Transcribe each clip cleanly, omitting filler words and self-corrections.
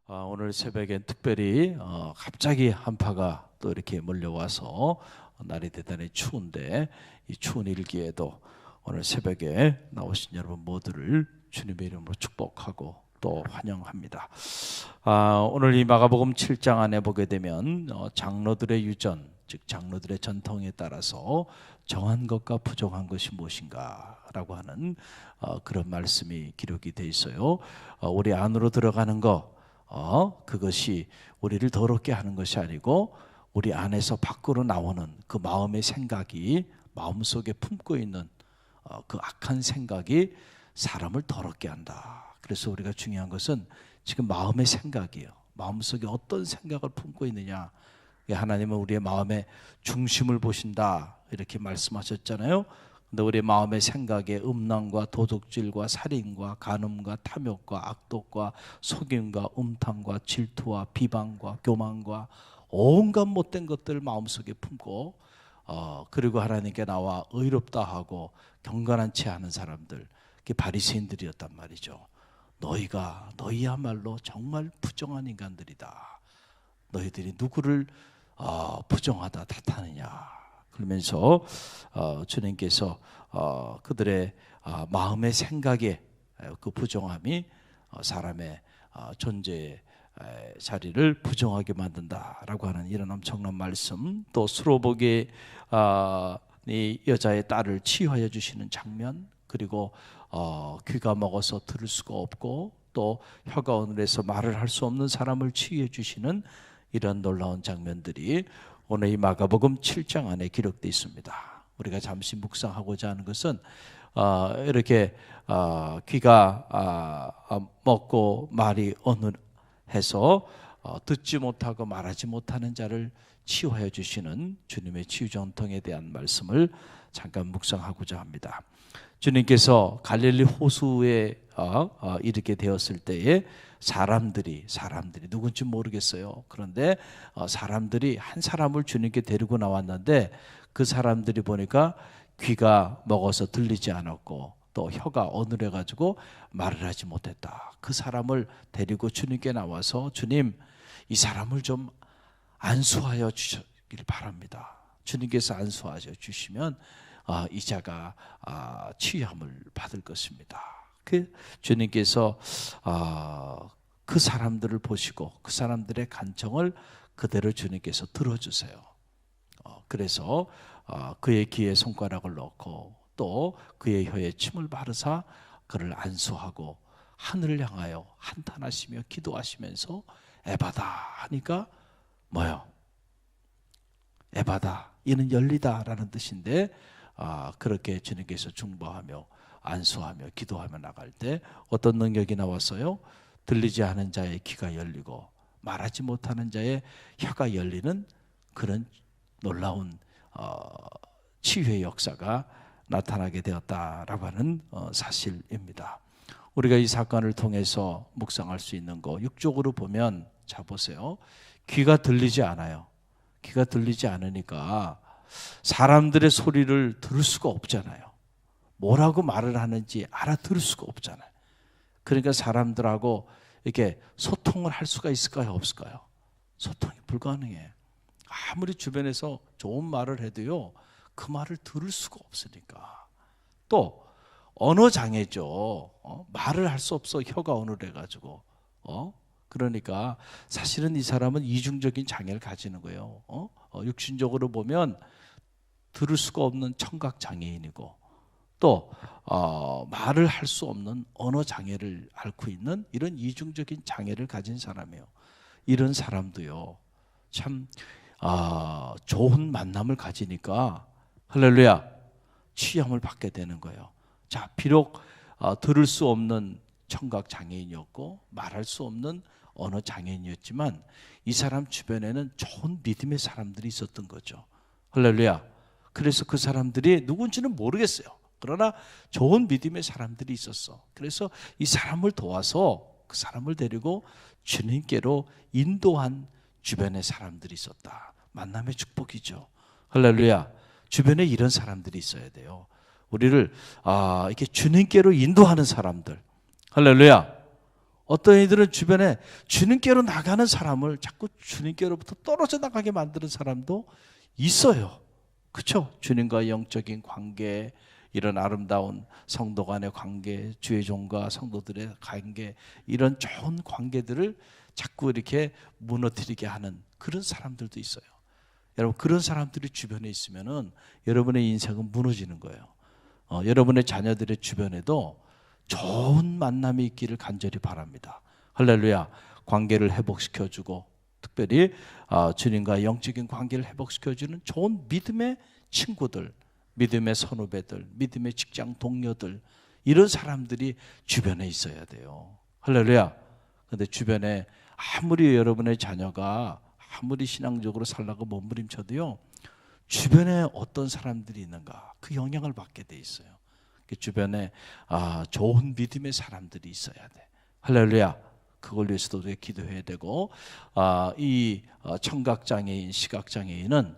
오늘 새벽엔 특별히 갑자기 한파가 또 이렇게 몰려와서 날이 대단히 추운데 이 추운 일기에도 오늘 새벽에 나오신 여러분 모두를 주님의 이름으로 축복하고 또 환영합니다. 오늘 이 마가복음 7장 안에 보게 되면 장로들의 유전, 즉 장로들의 전통에 따라서 정한 것과 부정한 것이 무엇인가라고 하는 그런 말씀이 기록이 돼 있어요. 우리 안으로 들어가는 것, 그것이 우리를 더럽게 하는 것이 아니고 우리 안에서 밖으로 나오는 그 마음의 생각이 마음속에 품고 있는 그 악한 생각이 사람을 더럽게 한다. 그래서 우리가 중요한 것은 지금 마음의 생각이에요. 마음속에 어떤 생각을 품고 있느냐. 하나님은 우리의 마음의 중심을 보신다 이렇게 말씀하셨잖아요. 근데 우리 마음의 생각에 음란과 도둑질과 살인과 간음과 탐욕과 악독과 속임과 음탕과 질투와 비방과 교만과 온갖 못된 것들을 마음속에 품고 그리고 하나님께 나와 의롭다 하고 경건한치 않은 사람들, 그게 바리새인들이었단 말이죠. 너희야말로 정말 부정한 인간들이다. 너희들이 누구를 부정하다 탓하느냐. 그러면서 주님께서 그들의 마음의 생각에 그 부정함이 사람의 존재의 자리를 부정하게 만든다라고 하는 이런 엄청난 말씀, 또 수로보게 이 여자의 딸을 치유하여 주시는 장면, 그리고 귀가 먹어서 들을 수가 없고 또 혀가 어눌해서 말을 할 수 없는 사람을 치유해 주시는 이런 놀라운 장면들이 오늘 이 마가복음 7장 안에 기록되어 있습니다. 우리가 잠시 묵상하고자 하는 것은 이렇게 귀가 먹고 말이 어눌해서 듣지 못하고 말하지 못하는 자를 치유하여 주시는 주님의 치유 전통에 대한 말씀을 잠깐 묵상하고자 합니다. 주님께서 갈릴리 호수에 이르게 되었을 때에 사람들이 누군지 모르겠어요. 그런데 사람들이 한 사람을 주님께 데리고 나왔는데 그 사람들이 보니까 귀가 먹어서 들리지 않았고 또 혀가 어눌해 가지고 말을 하지 못했다. 그 사람을 데리고 주님께 나와서 주님, 이 사람을 좀 안수하여 주시길 바랍니다. 주님께서 안수하여 주시면 이 자가 치유함을 받을 것입니다. 주님께서 그 사람들을 보시고 그 사람들의 간청을 그대로 주님께서 들어주세요. 그래서 그의 귀에 손가락을 넣고 또 그의 혀에 침을 바르사 그를 안수하고 하늘을 향하여 한탄하시며 기도하시면서 에바다 하니까 뭐요? 에바다, 이는 열리다라는 뜻인데 그렇게 주님께서 중보하며 안수하며 기도하며 나갈 때 어떤 능력이 나왔어요? 들리지 않은 자의 귀가 열리고 말하지 못하는 자의 혀가 열리는 그런 놀라운 치유의 역사가 나타나게 되었다라고 하는 사실입니다. 우리가 이 사건을 통해서 묵상할 수 있는 거, 육적으로 보면, 자 보세요. 귀가 들리지 않아요. 귀가 들리지 않으니까 사람들의 소리를 들을 수가 없잖아요. 뭐라고 말을 하는지 알아들을 수가 없잖아요. 그러니까 사람들하고 이렇게 소통을 할 수가 있을까요? 없을까요? 소통이 불가능해. 아무리 주변에서 좋은 말을 해도요, 그 말을 들을 수가 없으니까. 또 언어 장애죠. 말을 할 수 없어. 혀가 어눌해가지고. 그러니까 사실은 이 사람은 이중적인 장애를 가지는 거예요. 육신적으로 보면 들을 수가 없는 청각 장애인이고 또 말을 할 수 없는 언어 장애를 앓고 있는 이런 이중적인 장애를 가진 사람이에요. 이런 사람도요, 참 좋은 만남을 가지니까 할렐루야, 치유함을 받게 되는 거예요. 자, 비록 들을 수 없는 청각 장애인이었고 말할 수 없는 언어 장애인이었지만 이 사람 주변에는 좋은 믿음의 사람들이 있었던 거죠. 할렐루야. 그래서 그 사람들이 누군지는 모르겠어요. 그러나 좋은 믿음의 사람들이 있었어. 그래서 이 사람을 도와서 그 사람을 데리고 주님께로 인도한 주변의 사람들이 있었다. 만남의 축복이죠. 할렐루야. 주변에 이런 사람들이 있어야 돼요. 우리를 이렇게 주님께로 인도하는 사람들. 할렐루야. 어떤 이들은 주변에 주님께로 나가는 사람을 자꾸 주님께로부터 떨어져 나가게 만드는 사람도 있어요. 그렇죠? 주님과 영적인 관계, 이런 아름다운 성도 간의 관계, 주의 종과 성도들의 관계, 이런 좋은 관계들을 자꾸 이렇게 무너뜨리게 하는 그런 사람들도 있어요. 여러분, 그런 사람들이 주변에 있으면은 여러분의 인생은 무너지는 거예요. 여러분의 자녀들의 주변에도 좋은 만남이 있기를 간절히 바랍니다. 할렐루야. 관계를 회복시켜주고, 특별히 주님과 영적인 관계를 회복시켜주는 좋은 믿음의 친구들, 믿음의 선후배들, 믿음의 직장 동료들, 이런 사람들이 주변에 있어야 돼요. 할렐루야. 그런데 주변에 아무리 여러분의 자녀가 아무리 신앙적으로 살라고 몸부림쳐도요, 주변에 어떤 사람들이 있는가, 그 영향을 받게 돼 있어요. 주변에 좋은 믿음의 사람들이 있어야 돼. 할렐루야. 그걸 위해서도 기도해야 되고, 이 청각장애인, 시각장애인은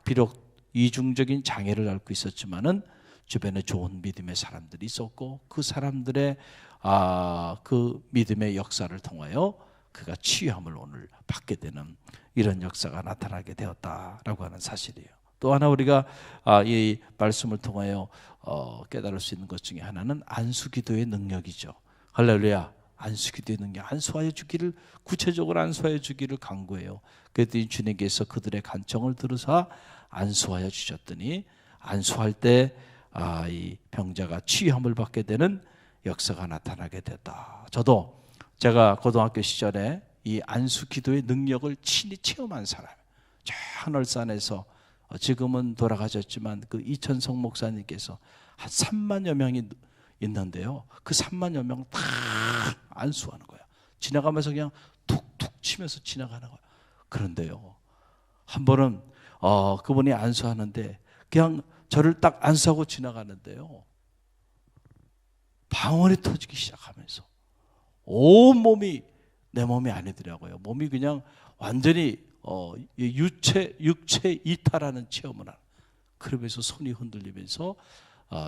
비록 이중적인 장애를 앓고 있었지만은 주변에 좋은 믿음의 사람들이 있었고, 그 사람들의 그 믿음의 역사를 통하여 그가 치유함을 오늘 받게 되는 이런 역사가 나타나게 되었다라고 하는 사실이에요. 또 하나 우리가 이 말씀을 통하여 깨달을 수 있는 것 중에 하나는 안수기도의 능력이죠. 할렐루야. 안수기도의 능력, 안수하여 주기를, 구체적으로 안수하여 주기를 간구해요. 그랬더니 주님께서 그들의 간청을 들으사 안수하여 주셨더니, 안수할 때 이 병자가 치유함을 받게 되는 역사가 나타나게 됐다. 저도 제가 고등학교 시절에 이 안수기도의 능력을 친히 체험한 사람, 저 하늘산에서 지금은 돌아가셨지만 그 이천성 목사님께서 한 3만여 명이 있는데요, 그 3만여 명 다 안수하는 거예요. 지나가면서 그냥 툭툭 치면서 지나가는 거예요. 그런데요, 한 번은 그분이 안수하는데 그냥 저를 딱 안수하고 지나가는데요, 방언이 터지기 시작하면서 온 몸이 내 몸이 아니더라고요. 몸이 그냥 완전히 육체 이탈하는 체험을 하는, 그러면서 손이 흔들리면서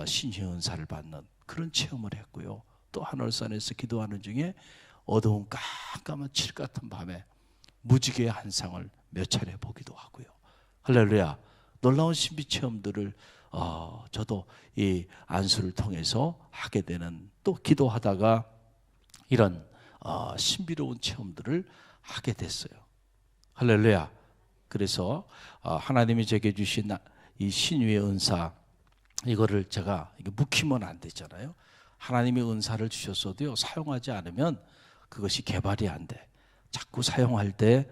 신의 은사를 받는 그런 체험을 했고요. 또 하늘산에서 기도하는 중에 어두운 깜깜한 칠 같은 밤에 무지개의 한상을 몇 차례 보기도 하고요. 할렐루야. 놀라운 신비 체험들을 저도 이 안수를 통해서 하게 되는, 또 기도하다가 이런 신비로운 체험들을 하게 됐어요. 할렐루야. 그래서 하나님이 제게 주신 이 신유의 은사, 이거를 제가 묵히면 안 되잖아요. 하나님이 은사를 주셨어도요, 사용하지 않으면 그것이 개발이 안 돼. 자꾸 사용할 때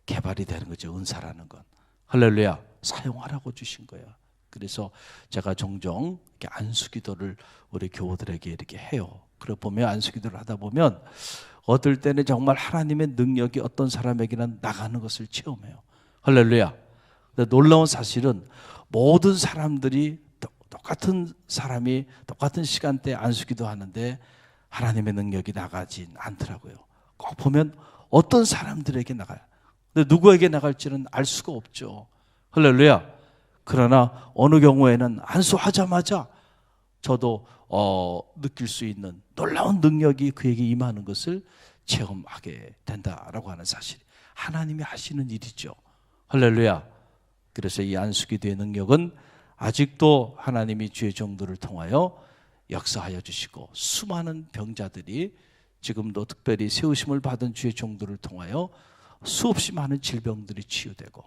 개발이 되는 거죠, 은사라는 건. 할렐루야. 사용하라고 주신 거야. 그래서 제가 종종 이렇게 안수기도를 우리 교우들에게 이렇게 해요. 그래 보면 안수기도를 하다 보면 어떨 때는 정말 하나님의 능력이 어떤 사람에게는 나가는 것을 체험해요. 할렐루야. 놀라운 사실은 모든 사람들이 똑같은 사람이 똑같은 시간대에 안수기도 하는데 하나님의 능력이 나가진 않더라고요. 꼭 보면 어떤 사람들에게 나가요. 근데 누구에게 나갈지는 알 수가 없죠. 할렐루야. 그러나 어느 경우에는 안수하자마자 저도 느낄 수 있는 놀라운 능력이 그에게 임하는 것을 체험하게 된다라고 하는 사실, 하나님이 하시는 일이죠. 할렐루야. 그래서 이 안수기도의 능력은 아직도 하나님이 주의 종들을 통하여 역사하여 주시고, 수많은 병자들이 지금도 특별히 세우심을 받은 주의 종들을 통하여 수없이 많은 질병들이 치유되고,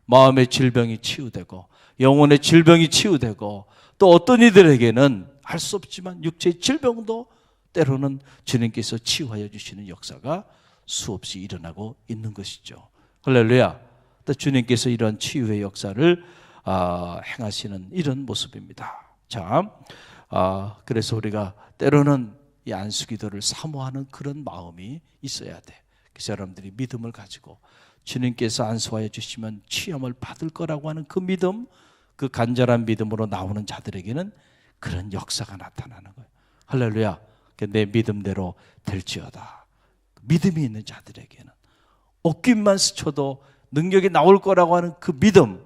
마음의 질병이 치유되고, 영혼의 질병이 치유되고, 또 어떤 이들에게는 할 수 없지만 육체의 질병도 때로는 주님께서 치유하여 주시는 역사가 수없이 일어나고 있는 것이죠. 할렐루야. 또 주님께서 이런 치유의 역사를 행하시는 이런 모습입니다. 자, 그래서 우리가 때로는 이 안수기도를 사모하는 그런 마음이 있어야 돼. 그래서 여러분들이 믿음을 가지고 주님께서 안수하여 주시면 치유함을 받을 거라고 하는 그 믿음, 그 간절한 믿음으로 나오는 자들에게는 그런 역사가 나타나는 거예요. 할렐루야. 내 믿음대로 될지어다. 믿음이 있는 자들에게는 옷깃만 스쳐도 능력이 나올 거라고 하는 그 믿음,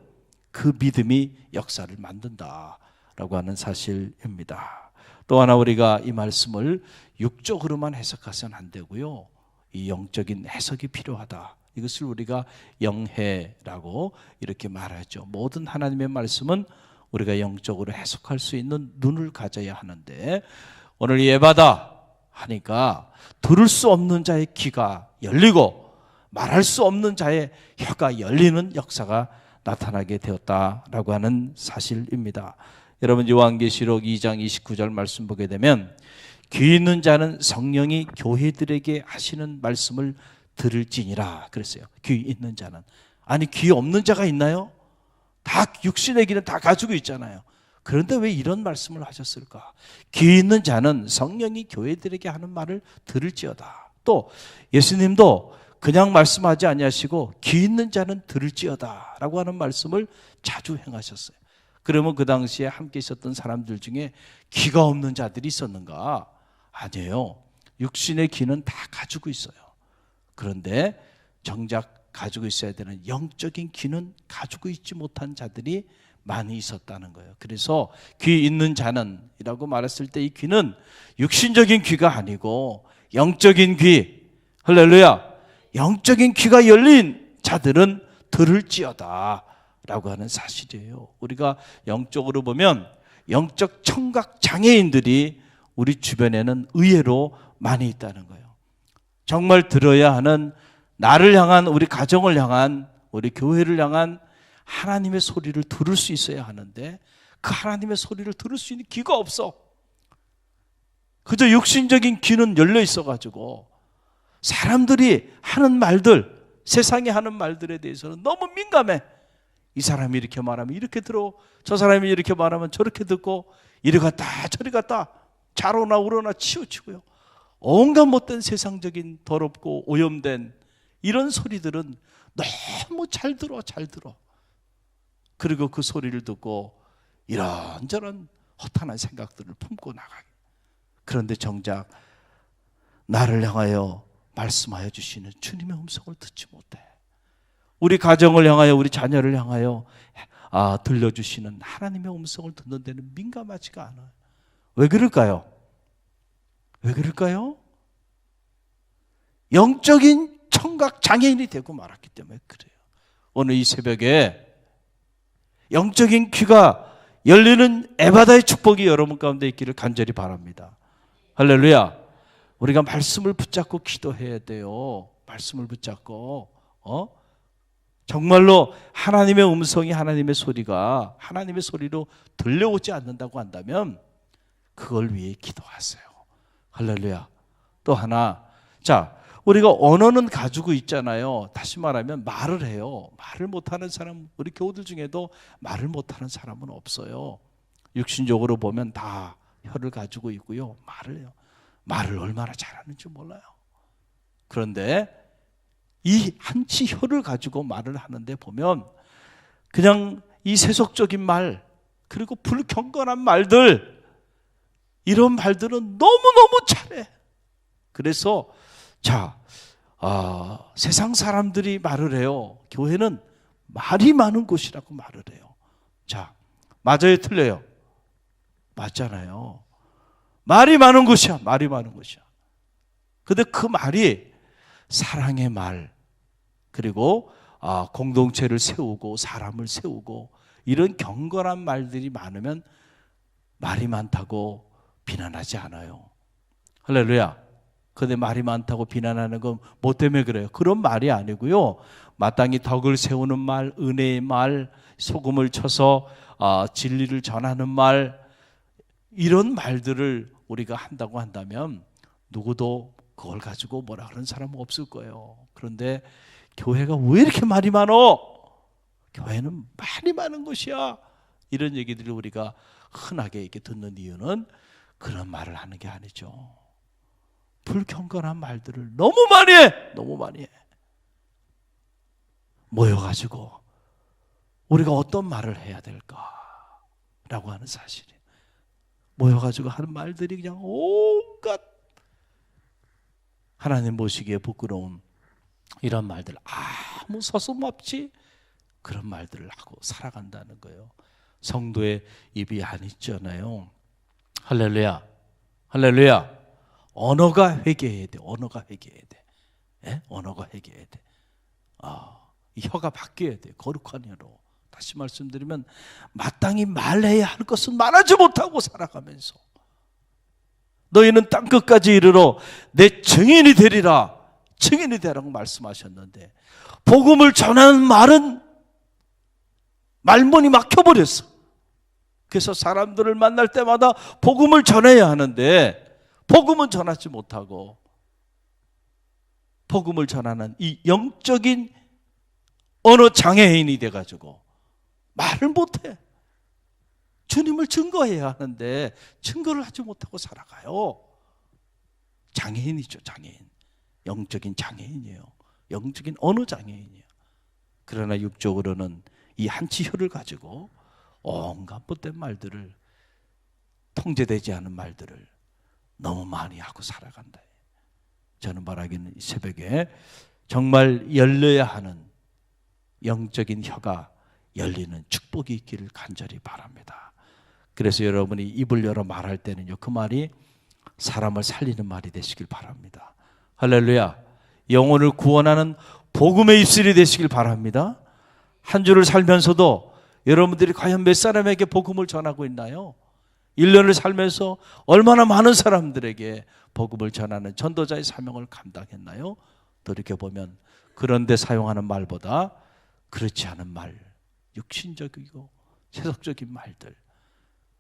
그 믿음이 역사를 만든다라고 하는 사실입니다. 또 하나 우리가 이 말씀을 육적으로만 해석해서는 안 되고요. 이 영적인 해석이 필요하다. 이것을 우리가 영해라고 이렇게 말하죠. 모든 하나님의 말씀은 우리가 영적으로 해석할 수 있는 눈을 가져야 하는데, 오늘 예배다 하니까 들을 수 없는 자의 귀가 열리고 말할 수 없는 자의 혀가 열리는 역사가 나타나게 되었다라고 하는 사실입니다. 여러분, 요한계시록 2장 29절 말씀 보게 되면 귀 있는 자는 성령이 교회들에게 하시는 말씀을 들을지니라 그랬어요. 귀 있는 자는. 아니, 귀 없는 자가 있나요? 다 육신의 귀는 다 가지고 있잖아요. 그런데 왜 이런 말씀을 하셨을까? 귀 있는 자는 성령이 교회들에게 하는 말을 들을지어다. 또 예수님도 그냥 말씀하지 아니하시고 귀 있는 자는 들을지어다 라고 하는 말씀을 자주 행하셨어요. 그러면 그 당시에 함께 있었던 사람들 중에 귀가 없는 자들이 있었는가? 아니에요. 육신의 귀는 다 가지고 있어요. 그런데 정작 가지고 있어야 되는 영적인 귀는 가지고 있지 못한 자들이 많이 있었다는 거예요. 그래서 귀 있는 자는 이라고 말했을 때 이 귀는 육신적인 귀가 아니고 영적인 귀, 할렐루야, 영적인 귀가 열린 자들은 들을지어다 라고 하는 사실이에요. 우리가 영적으로 보면 영적 청각 장애인들이 우리 주변에는 의외로 많이 있다는 거예요. 정말 들어야 하는, 나를 향한, 우리 가정을 향한, 우리 교회를 향한 하나님의 소리를 들을 수 있어야 하는데 그 하나님의 소리를 들을 수 있는 귀가 없어. 그저 육신적인 귀는 열려 있어가지고 사람들이 하는 말들, 세상이 하는 말들에 대해서는 너무 민감해. 이 사람이 이렇게 말하면 이렇게 들어, 저 사람이 이렇게 말하면 저렇게 듣고, 이리 갔다 저리 갔다 좌로나 우로나 치우치고요. 온갖 못된 세상적인 더럽고 오염된 이런 소리들은 너무 잘 들어. 그리고 그 소리를 듣고 이런저런 허탄한 생각들을 품고 나가게. 그런데 정작 나를 향하여 말씀하여 주시는 주님의 음성을 듣지 못해. 우리 가정을 향하여, 우리 자녀를 향하여 들려주시는 하나님의 음성을 듣는 데는 민감하지가 않아요. 왜 그럴까요? 왜 그럴까요? 영적인 청각 장애인이 되고 말았기 때문에 그래요. 오늘 이 새벽에 영적인 귀가 열리는 에바다의 축복이 여러분 가운데 있기를 간절히 바랍니다. 할렐루야. 우리가 말씀을 붙잡고 기도해야 돼요. 말씀을 붙잡고 정말로 하나님의 음성이, 하나님의 소리가 하나님의 소리로 들려오지 않는다고 한다면 그걸 위해 기도하세요. 할렐루야. 또 하나, 자, 우리가 언어는 가지고 있잖아요. 다시 말하면 말을 해요. 말을 못하는 사람, 우리 교우들 중에도 말을 못하는 사람은 없어요. 육신적으로 보면 다 혀를 가지고 있고요. 말을 해요. 말을 얼마나 잘하는지 몰라요. 그런데 이 한치 혀를 가지고 말을 하는데 보면 그냥 이 세속적인 말, 그리고 불경건한 말들, 이런 말들은 너무너무 잘해. 그래서 세상 사람들이 말을 해요. 교회는 말이 많은 곳이라고 말을 해요. 자, 맞아요, 틀려요? 맞잖아요. 말이 많은 곳이야. 말이 많은 곳이야. 근데 그 말이 사랑의 말, 그리고 공동체를 세우고 사람을 세우고 이런 경건한 말들이 많으면 말이 많다고 비난하지 않아요. 할렐루야. 근데 말이 많다고 비난하는 건 뭐 때문에 그래요? 그런 말이 아니고요. 마땅히 덕을 세우는 말, 은혜의 말, 소금을 쳐서 진리를 전하는 말, 이런 말들을 우리가 한다고 한다면 누구도 그걸 가지고 뭐라 그러는 사람은 없을 거예요. 그런데 교회가 왜 이렇게 말이 많어? 교회는 말이 많은 곳이야. 이런 얘기들을 우리가 흔하게 이렇게 듣는 이유는 그런 말을 하는 게 아니죠. 불경건한 말들을 너무 많이 해. 너무 많이 해. 모여가지고 우리가 어떤 말을 해야 될까라고 하는 사실이에요. 모여가지고 하는 말들이 그냥 온갖 하나님 보시기에 부끄러운 이런 말들, 아무 서슴없이 그런 말들을 하고 살아간다는 거예요. 성도의 입이 안 있잖아요. 할렐루야. 할렐루야. 언어가 회개해야 돼. 언어가 회개해야 돼. 예? 언어가 회개해야 돼. 이 혀가 바뀌어야 돼. 거룩한 혀로. 다시 말씀드리면 마땅히 말해야 할 것은 말하지 못하고 살아가면서 너희는 땅끝까지 이르러 내 증인이 되리라. 증인이 되라고 말씀하셨는데 복음을 전하는 말은 말문이 막혀버렸어. 그래서 사람들을 만날 때마다 복음을 전해야 하는데 복음은 전하지 못하고 복음을 전하는 이 영적인 언어 장애인이 돼가지고 말을 못해. 주님을 증거해야 하는데 증거를 하지 못하고 살아가요. 장애인이죠. 장애인. 영적인 장애인이에요. 영적인 언어 장애인이에요. 그러나 육적으로는 이 한치 혀를 가지고 온갖 못된 말들을, 통제되지 않은 말들을 너무 많이 하고 살아간다. 저는 말하기는 이 새벽에 정말 열려야 하는 영적인 혀가 열리는 축복이 있기를 간절히 바랍니다. 그래서 여러분이 입을 열어 말할 때는요, 그 말이 사람을 살리는 말이 되시길 바랍니다. 할렐루야. 영혼을 구원하는 복음의 입술이 되시길 바랍니다. 한 주를 살면서도 여러분들이 과연 몇 사람에게 복음을 전하고 있나요? 1년을 살면서 얼마나 많은 사람들에게 복음을 전하는 전도자의 사명을 감당했나요? 돌이켜보면 그런데 사용하는 말보다 그렇지 않은 말, 육신적이고 세속적인 말들,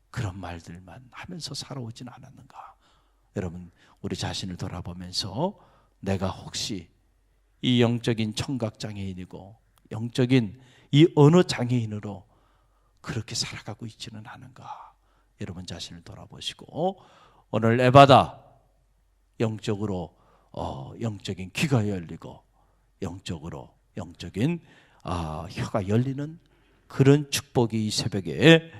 그런 말들만 하면서 살아오진 않았는가? 여러분, 우리 자신을 돌아보면서 내가 혹시 이 영적인 청각장애인이고 영적인 이 언어 장애인으로 그렇게 살아가고 있지는 않은가? 여러분 자신을 돌아보시고 오늘 에바다 영적으로 영적인 귀가 열리고 영적으로 영적인 혀가 열리는 그런 축복이 이 새벽에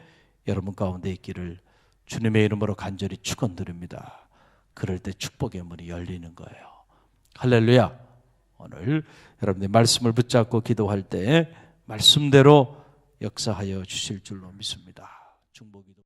여러분 가운데 있기를 주님의 이름으로 간절히 축원드립니다. 그럴 때 축복의 문이 열리는 거예요. 할렐루야. 오늘 여러분들이 말씀을 붙잡고 기도할 때 말씀대로 역사하여 주실 줄로 믿습니다. 중보기도